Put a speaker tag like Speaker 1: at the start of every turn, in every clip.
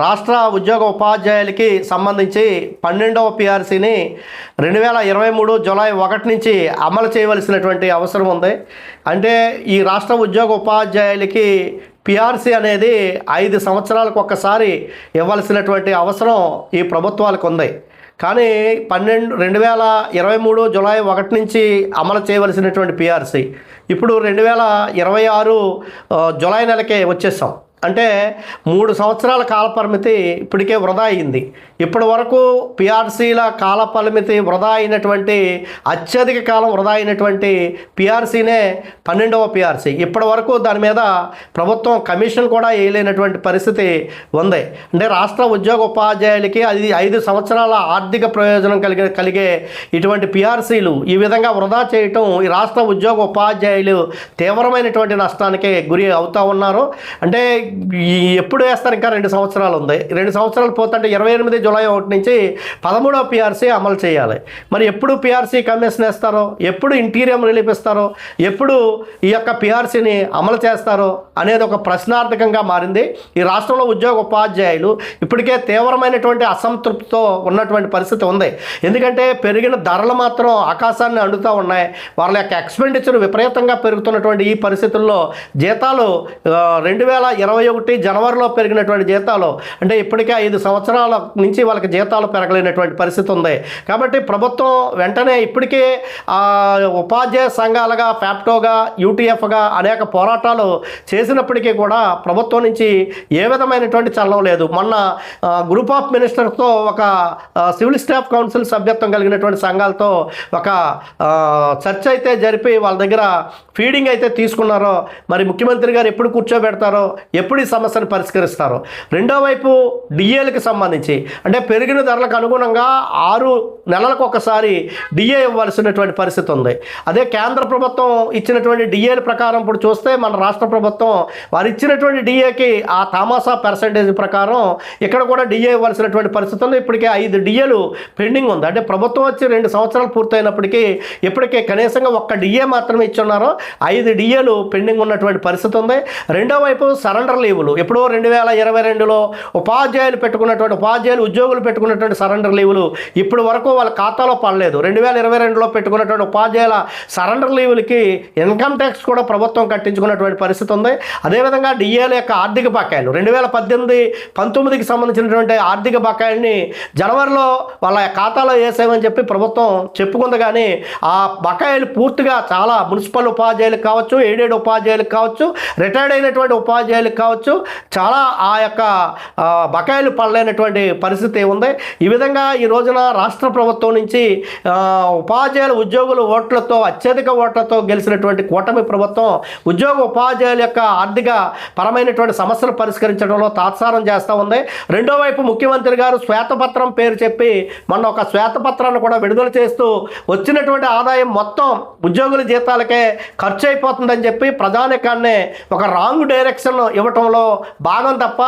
Speaker 1: రాష్ట్ర ఉద్యోగ ఉపాధ్యాయులకి సంబంధించి 12వ పిఆర్సీని 2023 జూలై 1 నుంచి అమలు చేయవలసినటువంటి అవసరం ఉంది. అంటే ఈ రాష్ట్ర ఉద్యోగ ఉపాధ్యాయులకి పిఆర్సీ అనేది 5 సంవత్సరాలకు ఒక్కసారి ఇవ్వాల్సినటువంటి అవసరం ఈ ప్రభుత్వాలకు ఉంది. కానీ 2023 జూలై 1 నుంచి అమలు చేయవలసినటువంటి పిఆర్సీ ఇప్పుడు 2026 జూలై నెలకే వచ్చేసాం. అంటే 3 సంవత్సరాల కాలపరిమితి ఇప్పటికే వృధా అయింది. ఇప్పటి వరకు పిఆర్సీల కాలపరిమితి వృధా అయినటువంటి అత్యధిక కాలం వృధా అయినటువంటి పిఆర్సీనే 12వ పిఆర్సీ. ఇప్పటి వరకు దాని మీద ప్రభుత్వం కమిషన్ కూడా వేయలేనటువంటి పరిస్థితి ఉంది. అంటే రాష్ట్ర ఉద్యోగ ఉపాధ్యాయులకి అది 5 సంవత్సరాల ఆర్థిక ప్రయోజనం కలిగే ఇటువంటి పిఆర్సీలు ఈ విధంగా వృధా చేయటం ఈ రాష్ట్ర ఉద్యోగ ఉపాధ్యాయులు తీవ్రమైనటువంటి నష్టానికి గురి అవుతూ ఉన్నారు. అంటే ఎప్పుడు వేస్తారు? ఇంకా 2 సంవత్సరాలు ఉంది. 2 సంవత్సరాలు పోతుంటే 28 జూలై 1 నుంచి 13వ పిఆర్సీ అమలు చేయాలి. మరి ఎప్పుడు పిఆర్సీ కమిషన్ వేస్తారో, ఎప్పుడు ఇంటీరియం రిలీఫ్ ఇస్తారో, ఎప్పుడు ఈ యొక్క పిఆర్సీని అమలు చేస్తారో అనేది ఒక ప్రశ్నార్థకంగా మారింది. ఈ రాష్ట్రంలో ఉద్యోగ ఉపాధ్యాయులు ఇప్పటికే తీవ్రమైనటువంటి అసంతృప్తితో ఉన్నటువంటి పరిస్థితి ఉంది. ఎందుకంటే పెరిగిన ధరలు మాత్రం ఆకాశాన్ని అండుతూ ఉన్నాయి. వాళ్ళ యొక్క ఎక్స్పెండిచర్ విపరీతంగా పెరుగుతున్నటువంటి ఈ పరిస్థితుల్లో జీతాలు 2021 జనవరిలో పెరిగినటువంటి జీతాలు అంటే ఇప్పటికే 5 సంవత్సరాల నుంచి వాళ్ళకి జీతాలు పెరగలేనటువంటి పరిస్థితి ఉంది. కాబట్టి ప్రభుత్వం వెంటనే ఇప్పటికే ఉపాధ్యాయ సంఘాలుగా, ఫ్యాప్టోగా, యూటీఎఫ్గా అనేక పోరాటాలు చేసినప్పటికీ కూడా ప్రభుత్వం నుంచి ఏ విధమైనటువంటి చలనం లేదు. మొన్న గ్రూప్ ఆఫ్ మినిస్టర్స్తో ఒక సివిల్ స్టాఫ్ కౌన్సిల్ సభ్యత్వం కలిగినటువంటి సంఘాలతో ఒక చర్చ అయితే జరిపి వాళ్ళ దగ్గర ఫీడింగ్ అయితే తీసుకున్నారో, మరి ముఖ్యమంత్రి గారు ఎప్పుడు కూర్చోబెడతారో, ఎప్పుడు ఈ సమస్యను పరిష్కరిస్తారు. రెండో వైపు డిఏలకు సంబంధించి అంటే పెరిగిన ధరలకు అనుగుణంగా 6 నెలలకు ఒకసారి డిఏ ఇవ్వాల్సినటువంటి పరిస్థితి ఉంది. అదే కేంద్ర ప్రభుత్వం ఇచ్చినటువంటి డిఏల ప్రకారం ఇప్పుడు చూస్తే మన రాష్ట్ర ప్రభుత్వం వారు ఇచ్చినటువంటి డిఏకి ఆ తామాసా పర్సంటేజ్ ప్రకారం ఇక్కడ కూడా డిఏ ఇవ్వాల్సినటువంటి పరిస్థితి ఉంది. ఇప్పటికే 5 డిఏలు పెండింగ్ ఉంది. అంటే ప్రభుత్వం వచ్చి 2 సంవత్సరాలు పూర్తయినప్పటికీ ఇప్పటికే కనీసంగా 1 డిఏ మాత్రమే ఇచ్చున్నారో 5 డిఏలు పెండింగ్ ఉన్నటువంటి పరిస్థితి ఉంది. రెండో వైపు సరెండర్ లీవులు ఎప్పుడో 2022లో ఉపాధ్యాయులు ఉద్యోగులు పెట్టుకున్నటువంటి సరెండర్ లీవులు ఇప్పటి వరకు వాళ్ళ ఖాతాలో పడలేదు. 2022లో పెట్టుకున్నటువంటి ఉపాధ్యాయుల సరెండర్ లీవులకి ఇన్కమ్ ట్యాక్స్ కూడా ప్రభుత్వం కట్టించుకున్నటువంటి పరిస్థితి ఉంది. అదేవిధంగా డిఏల యొక్క ఆర్థిక బకాయిలు 2018-19కి సంబంధించినటువంటి ఆర్థిక బకాయిల్ని జనవరిలో వాళ్ళ ఖాతాలో వేసామని చెప్పి ప్రభుత్వం చెప్పుకుంది. కానీ ఆ బకాయిలు పూర్తిగా చాలా మున్సిపల్ ఉపాధ్యాయులకు కావచ్చు, ఎయిడెడ్ ఉపాధ్యాయులకు కావచ్చు, రిటైర్డ్ అయినటువంటి ఉపాధ్యాయులకు కావచ్చు, చాలా ఆ యొక్క బకాయిలు పడలేనటువంటి పరిస్థితి ఉంది. ఈ విధంగా ఈ రోజున రాష్ట్ర ప్రభుత్వం నుంచి ఉపాధ్యాయుల ఉద్యోగుల అత్యధిక ఓట్లతో గెలిచినటువంటి కూటమి ప్రభుత్వం ఉద్యోగ ఉపాధ్యాయుల యొక్క ఆర్థిక పరమైనటువంటి సమస్యలు పరిష్కరించడంలో తాత్సారం చేస్తూ ఉంది. రెండో వైపు ముఖ్యమంత్రి గారు శ్వేతపత్రం పేరు చెప్పి మొన్న ఒక శ్వేతపత్రాన్ని కూడా విడుదల చేస్తూ వచ్చినటువంటి ఆదాయం మొత్తం ఉద్యోగుల జీతాలకే ఖర్చు అయిపోతుందని చెప్పి ప్రజానికాన్ని ఒక రాంగ్ డైరెక్షన్ ఇవ్వటంలో భాగం తప్ప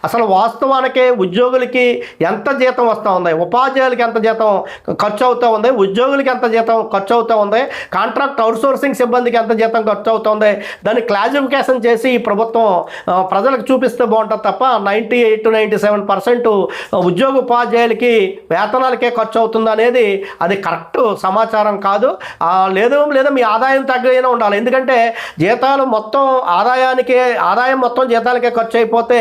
Speaker 1: అసలు వాస్తవానికి ఉద్యోగులకి ఎంత జీతం వస్తూ ఉంది, ఉపాధ్యాయులకి ఎంత జీతం ఖర్చు అవుతూ ఉంది, ఉద్యోగులకి ఎంత జీతం ఖర్చు అవుతూ ఉంది, కాంట్రాక్ట్ అవుట్సోర్సింగ్ సిబ్బందికి ఎంత జీతం ఖర్చు అవుతుంది, దాన్ని క్లాసిఫికేషన్ చేసి ఈ ప్రభుత్వం ప్రజలకు చూపిస్తే బాగుంటుంది తప్ప 98-97% ఉద్యోగ ఉపాధ్యాయులకి వేతనాలకే ఖర్చు అవుతుంది అనేది అది కరెక్ట్ సమాచారం కాదు. లేదా మీ ఆదాయం తగ్గైనా ఉండాలి. ఎందుకంటే జీతాలు మొత్తం ఆదాయం మొత్తం జీతాలకే ఖర్చు అయిపోతే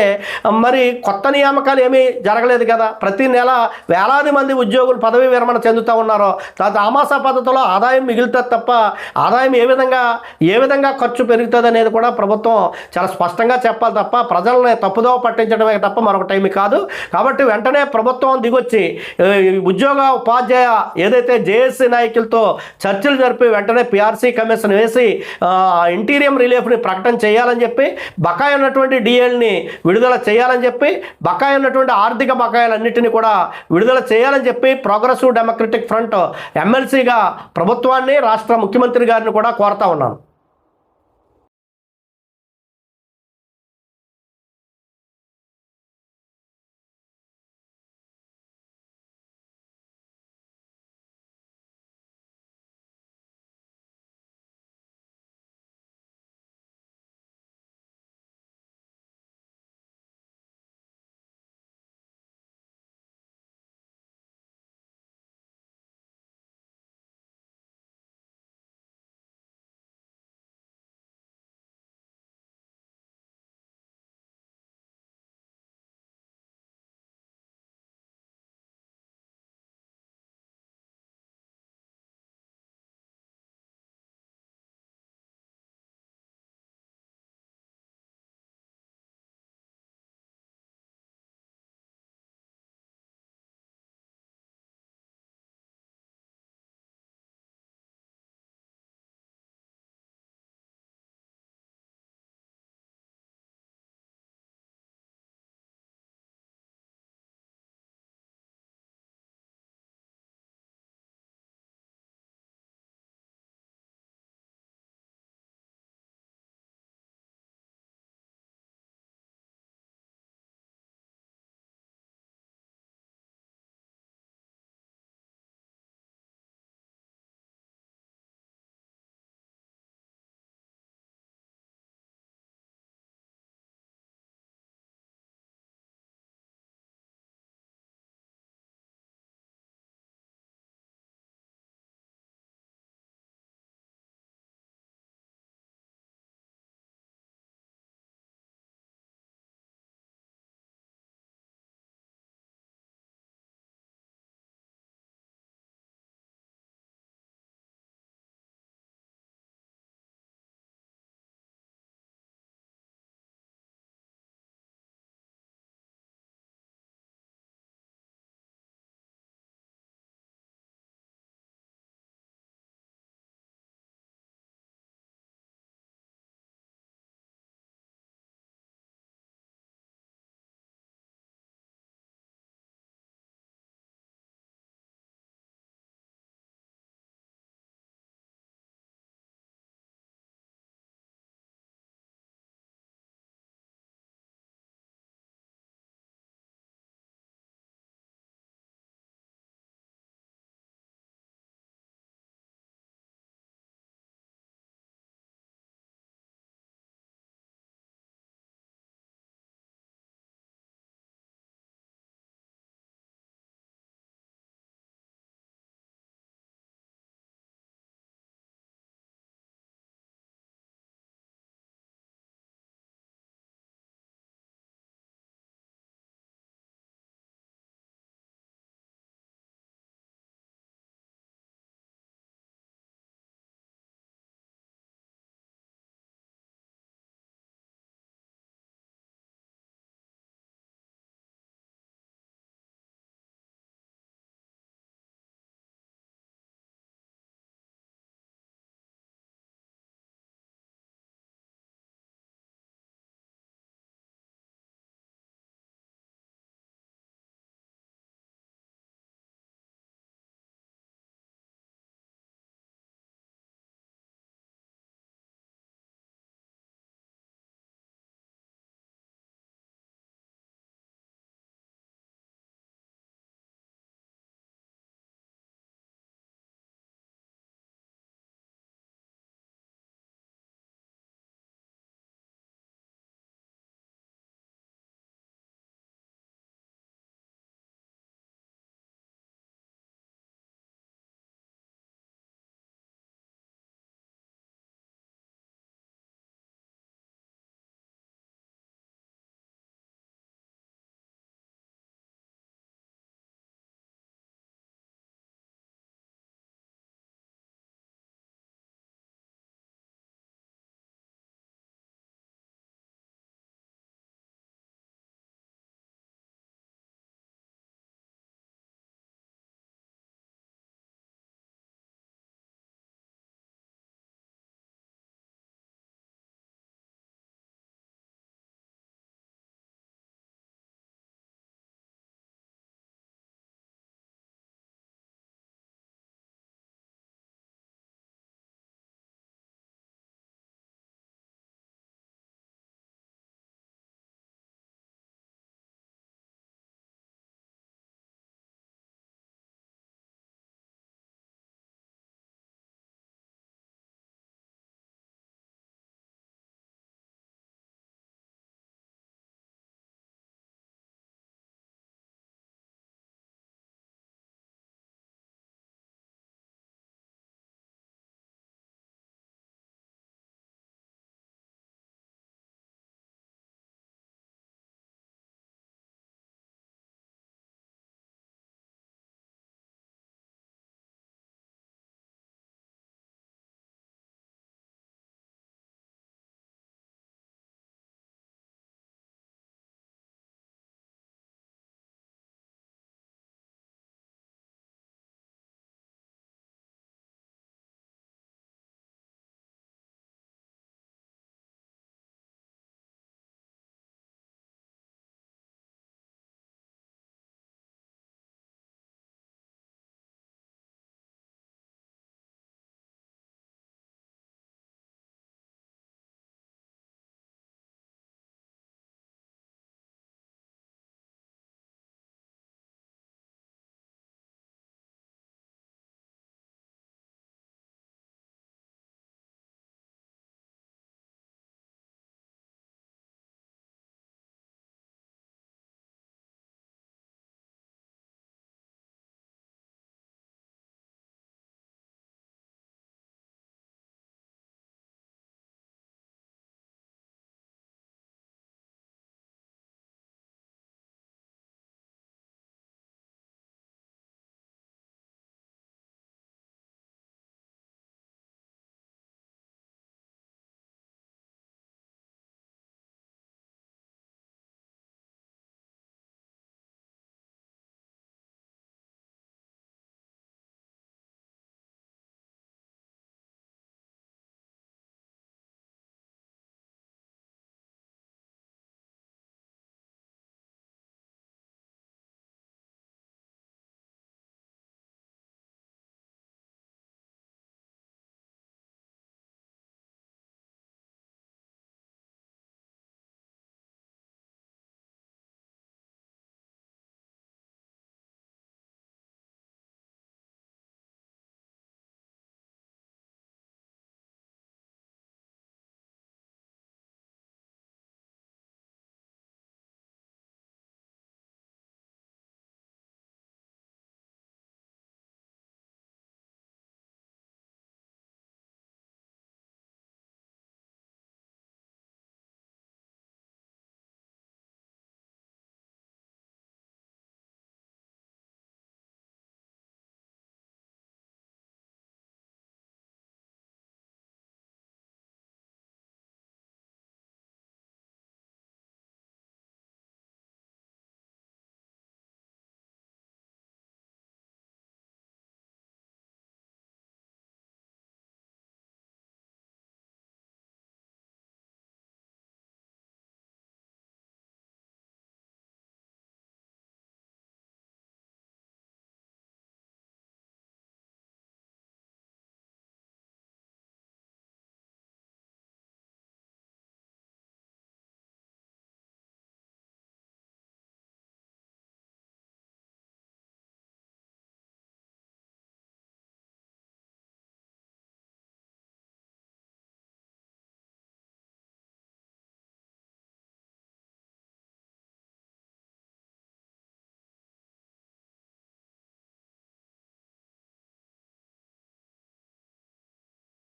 Speaker 1: మరి కొత్త నియామకాలు ఏమీ జరగలేదు కదా. ప్రతి నెల వేలాది మంది ఉద్యోగులు పదవీ విరమణ చెందుతూ ఉన్నారు. తామాసా పద్ధతిలో ఆదాయం మిగులుతుంది తప్ప ఆదాయం ఏ విధంగా ఖర్చు పెరుగుతుంది అనేది కూడా ప్రభుత్వం చాలా స్పష్టంగా చెప్పాలి తప్ప ప్రజల్ని తప్పుదోవ పట్టించడమే తప్ప మరొకటేమీ కాదు. కాబట్టి వెంటనే ప్రభుత్వం దిగొచ్చి ఉద్యోగ ఉపాధ్యాయ ఏదైతే జేఏసీ నాయకులతో చర్చలు జరిపి వెంటనే పిఆర్సీ కమిషన్ వేసి ఇంటీరియం రిలీఫ్ని ప్రకటన చేయాలని చెప్పి, బకాయి ఉన్నటువంటి డిఏల్ని విడుదల చేయాలని చెప్పి, బకాయి ఉన్నటువంటి ఆర్థిక బకాయిలన్నింటినీ కూడా విడుదల చేయాలని చెప్పి ప్రోగ్రెసివ్ డెమోక్రటిక్ ఫ్రంట్ ఎమ్మెల్సీగా ప్రభుత్వాన్ని, రాష్ట్ర ముఖ్యమంత్రి గారిని కూడా కోరుతా ఉన్నాను.